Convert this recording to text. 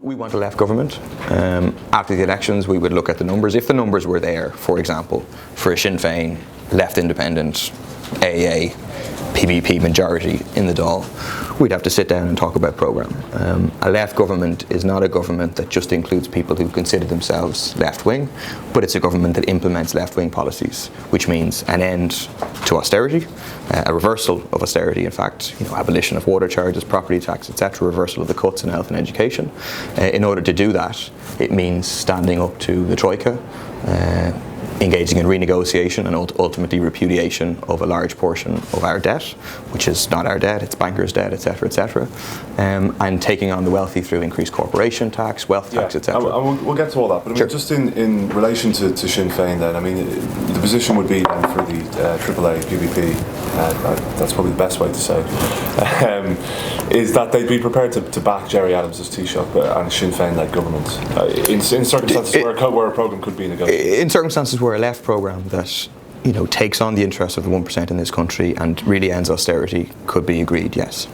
We want a left government. After the elections, we would look at the numbers. If the numbers were there, for example, for a Sinn Féin, left independent, AA, PPP majority in the Dáil, we'd have to sit down and talk about programme. A left government is not a government that just includes people who consider themselves left-wing, but it's a government that implements left-wing policies, which means an end to austerity, a reversal of austerity, in fact, abolition of water charges, property tax, etc., reversal of the cuts in health and education. In order to do that, it means standing up to the Troika, engaging in renegotiation and ultimately repudiation of a large portion of our debt, which is not our debt, it's bankers' debt, etc., etc., and taking on the wealthy through increased corporation tax, wealth tax, etc. We'll get to all that, but I mean, just in relation to Sinn Féin then, I mean, the position would be then for the AAA, PPP, that's probably the best way to say it, is that they'd be prepared to back Gerry Adams' Taoiseach and a Sinn Féin-led government in circumstances where a programme could be negotiated. In circumstances where a left programme that takes on the interests of the 1% in this country and really ends austerity could be agreed, yes.